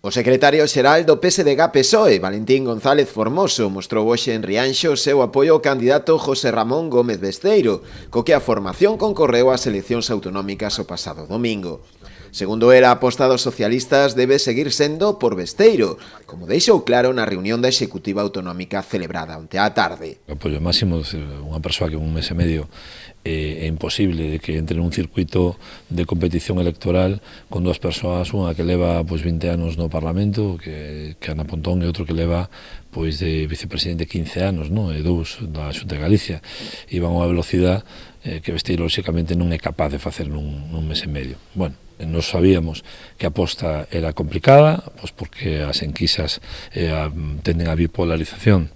O secretario xeral do PSDG-PSOE, Valentín González Formoso, mostrou hoxe en Rianxo o seu apoio ao candidato José Ramón Gómez Besteiro, co que a formación concorreu ás eleccións autonómicas o pasado domingo. Segundo el, a aposta dos socialistas debe seguir sendo por Besteiro, como deixou claro na reunión da Executiva Autonómica celebrada onte á tarde. O apoio máximo, unha persoa que un mes e medio é imposible de que entre nun circuito de competición electoral con dúas persoas, unha que leva 20 anos no Parlamento, que Ana Pontón, e outro que leva de vicepresidente 15 anos, e dous da Xunta de Galicia, e van a unha velocidade que Besteiro, lóxicamente, non é capaz de facer nun mes e medio. Bueno, nos sabíamos que a aposta era complicada, porque as enquisas tenden a bipolarización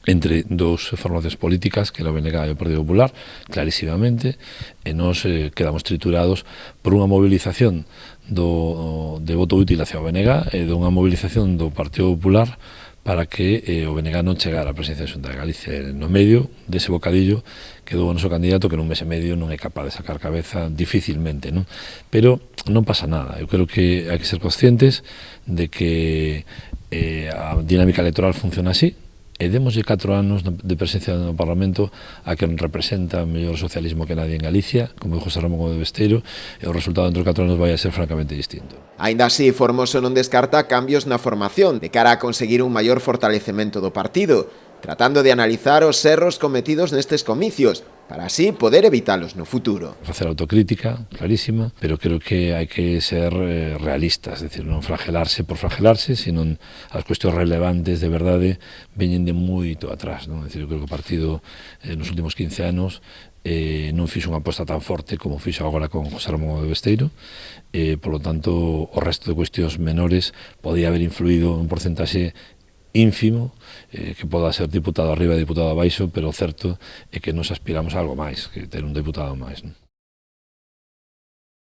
entre dous formacións políticas, que era o BNG e o Partido Popular, clarísimamente, e nos quedamos triturados por unha movilización de voto útil hacia o BNG e de unha movilización do Partido Popular para que o BNG non chegara á presidencia da Xunta de Galicia. No medio dese bocadillo quedou o noso candidato, que nun mes e medio non é capaz de sacar cabeza dificilmente, non? Pero non pasa nada. Eu creo que hai que ser conscientes de que a dinámica electoral funciona así, e demoslle 4 anos de presencia no Parlamento a que representa mellor socialismo que nadie en Galicia, como dijo José Ramón Gómez Besteiro, e o resultado dentro de 4 anos vai a ser francamente distinto. Aínda así, Formoso non descarta cambios na formación de cara a conseguir un maior fortalecemento do partido, tratando de analizar os erros cometidos nestes comicios, para así poder evitalos no futuro. Facer autocrítica, clarísima, pero creo que hai que ser realistas, é dicir, non flagelarse por flagelarse, sino as cuestións relevantes de verdade veñen de moito atrás, non? É dicir, eu creo que o partido nos últimos 15 anos non fixo unha aposta tan forte como fixo agora con José Ramón de Besteiro, por lo tanto, o resto de cuestións menores podía haber influído un porcentaxe ínfimo, que poda ser diputado arriba e diputado abaixo, pero o certo é que nos aspiramos a algo máis, que ter un diputado máis, non?